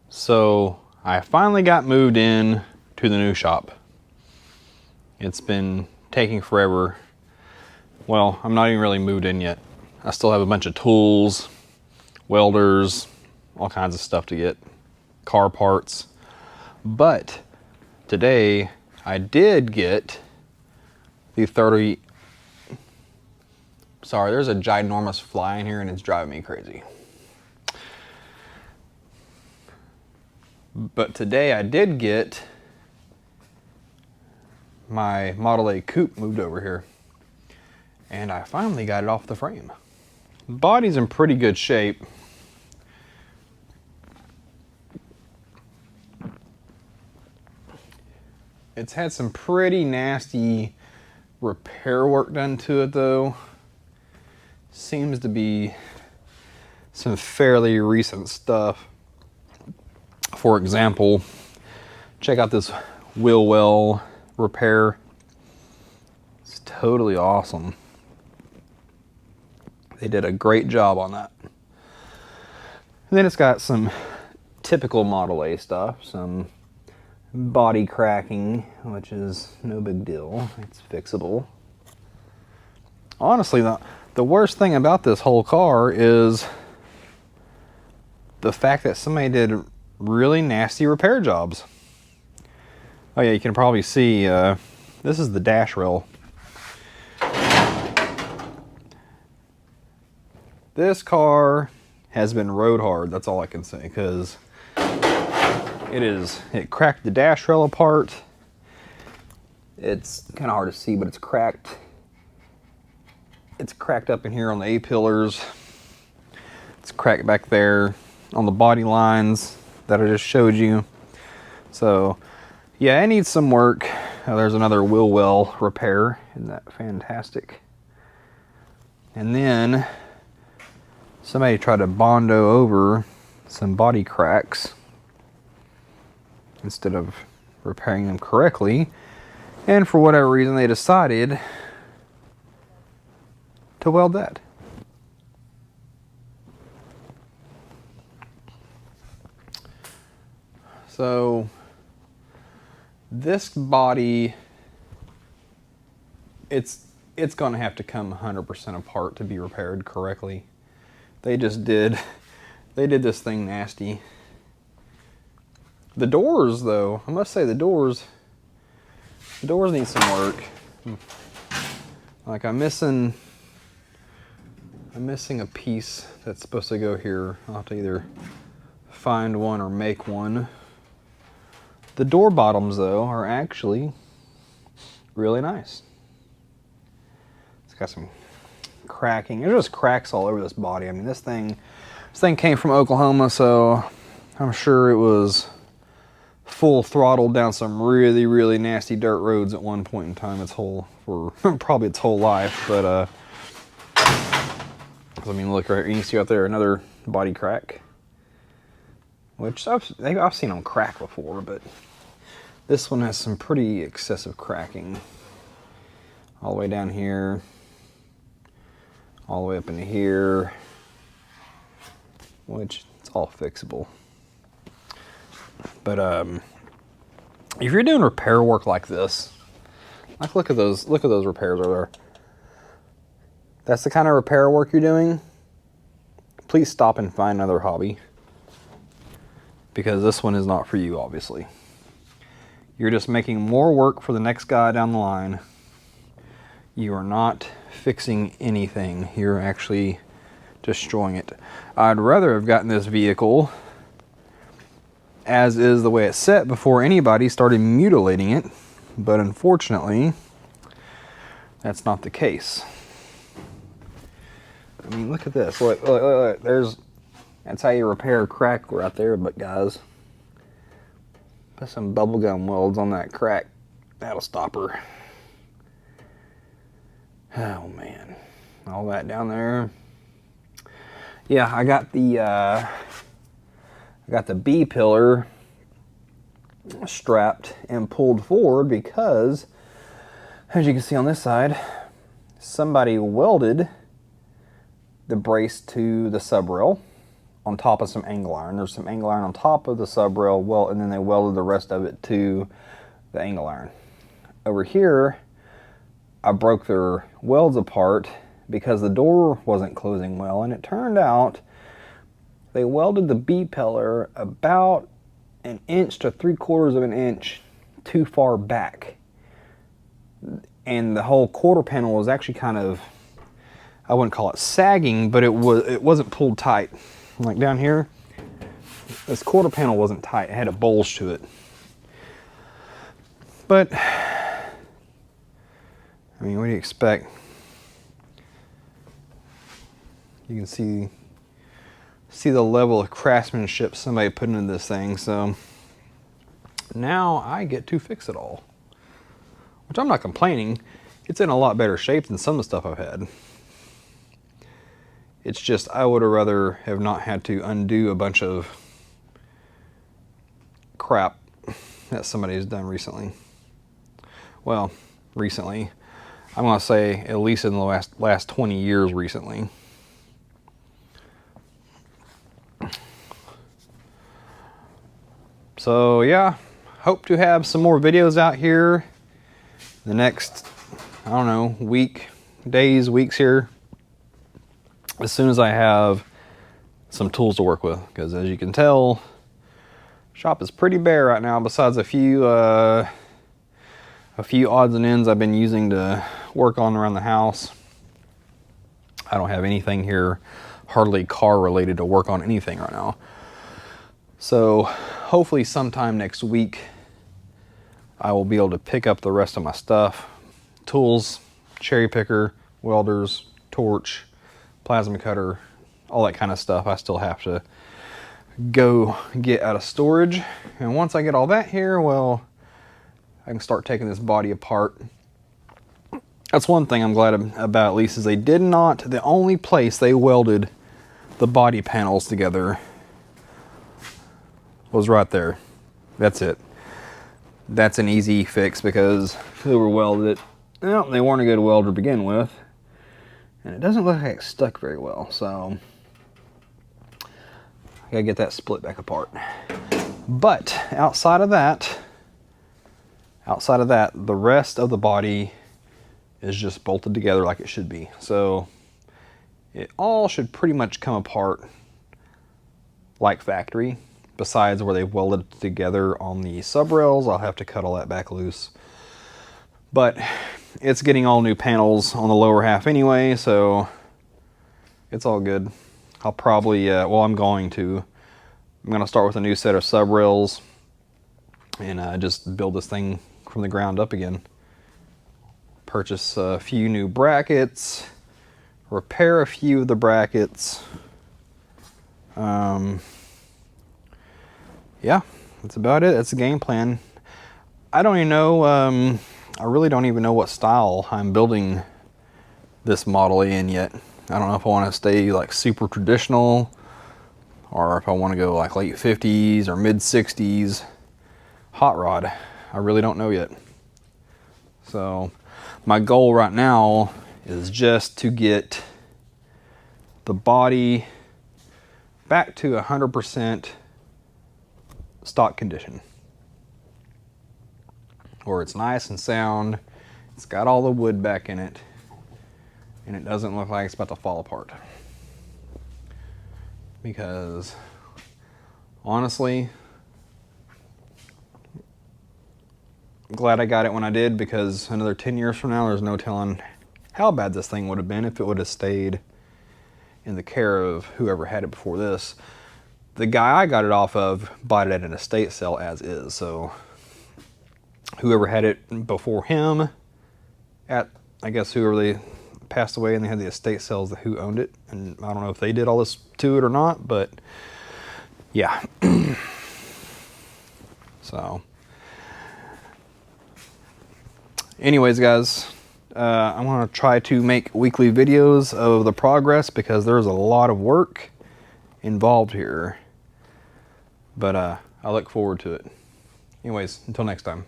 So I finally got moved in to the new shop. It's been taking forever. Well, I'm not even really moved in yet. I still have a bunch of tools, welders, all kinds of stuff to get, car parts. But today I did get the 30. Sorry, there's a ginormous fly in here and it's driving me crazy. But today I did get my Model A Coupe moved over here. And I finally got it off the frame. The body's in pretty good shape. It's had some pretty nasty repair work done to it though. Seems to be some fairly recent stuff. For example, check out this wheel well repair. It's totally awesome. They did a great job on that. And then it's got some typical Model A stuff, some body cracking, which is no big deal. It's fixable. Honestly, the worst thing about this whole car is the fact that somebody did really nasty repair jobs. Oh yeah, you can probably see this is the dash rail. This car has been rode hard, that's all I can say, because it cracked the dash rail apart. It's kind of hard to see, but it's cracked. It's cracked up in here on the A-pillars. It's cracked back there on the body lines that I just showed you. So yeah, it needs some work. There's another wheel well repair. Isn't that fantastic? And then somebody tried to Bondo over some body cracks instead of repairing them correctly. And for whatever reason, they decided to weld that. So this body, it's going to have to come 100% apart to be repaired correctly. They did this thing nasty. The doors though, I must say the doors need some work. Like I'm missing a piece that's supposed to go here. I'll have to either find one or make one. The door bottoms though are actually really nice. It's got some cracking. There's just cracks all over this body. I mean, this thing came from Oklahoma, so I'm sure it was full throttled down some really, really nasty dirt roads at one point in time. Probably its whole life. But I mean, look right here. You can see out there another body crack, which I've seen them crack before, but this one has some pretty excessive cracking. All the way down here, all the way up into here, which it's all fixable. But if you're doing repair work like this, like look at those repairs over there. That's the kind of repair work you're doing. Please stop and find another hobby, because this one is not for you, obviously. You're just making more work for the next guy down the line. You are not fixing anything. You're actually destroying it. I'd rather have gotten this vehicle as is the way it's set before anybody started mutilating it, but unfortunately, that's not the case. I mean, look at this. Look. That's how you repair a crack right there, but guys, put some bubblegum welds on that crack. That'll stop her. Oh man, all that down there. Yeah, I got the B pillar strapped and pulled forward because, as you can see on this side, somebody welded the brace to the sub rail on top of some angle iron. There's some angle iron on top of the sub rail, well, and then they welded the rest of it to the angle iron. Over here, I broke their welds apart because the door wasn't closing well, and it turned out they welded the B-pillar about 1 to 3/4 inch too far back. And the whole quarter panel was actually kind of, I wouldn't call it sagging, but it wasn't pulled tight. Like down here, this quarter panel wasn't tight. It had a bulge to it. But, I mean, what do you expect? You can see the level of craftsmanship somebody put into this thing. So now I get to fix it all, which I'm not complaining. It's in a lot better shape than some of the stuff I've had. It's just I would have rather have not had to undo a bunch of crap that somebody's done recently. Well, recently, I'm gonna say at least in the last 20 years recently. So yeah, hope to have some more videos out here the next, I don't know, weeks here, as soon as I have some tools to work with. Because as you can tell, shop is pretty bare right now, besides a few odds and ends I've been using to work on around the house. I don't have anything here hardly car related to work on anything right now. So hopefully sometime next week I will be able to pick up the rest of my stuff. Tools, cherry picker, welders, torch, plasma cutter, all that kind of stuff I still have to go get out of storage. And once I get all that here, well, I can start taking this body apart. That's one thing I'm glad about, at least, is they did not, the only place they welded the body panels together was right there. That's it. That's an easy fix because whoever welded it, well, they weren't a good welder to begin with. And it doesn't look like it stuck very well, so I gotta get that split back apart. But outside of that, the rest of the body is just bolted together like it should be. So it all should pretty much come apart like factory, besides where they've welded it together on the sub rails. I'll have to cut all that back loose. But it's getting all new panels on the lower half anyway, so it's all good. I'll probably, well, I'm going to start with a new set of sub rails and just build this thing from the ground up again. Purchase a few new brackets, repair a few of the brackets. Yeah, that's about it. That's the game plan. I don't even know, I really don't even know what style I'm building this Model A in yet. I don't know if I want to stay like super traditional or if I want to go like late 50s or mid 60s hot rod. I really don't know yet. So my goal right now is just to get the body back to 100% stock condition, where it's nice and sound, it's got all the wood back in it, and it doesn't look like it's about to fall apart. Because honestly, I'm glad I got it when I did, because another 10 years from now, there's no telling how bad this thing would have been if it would have stayed in the care of whoever had it before this. The guy I got it off of bought it at an estate sale as is, so whoever had it before him, I guess whoever they passed away and they had the estate sales, who owned it, and I don't know if they did all this to it or not, but yeah. So anyways, guys, I'm going to try to make weekly videos of the progress because there's a lot of work involved here. But I look forward to it. Anyways, until next time.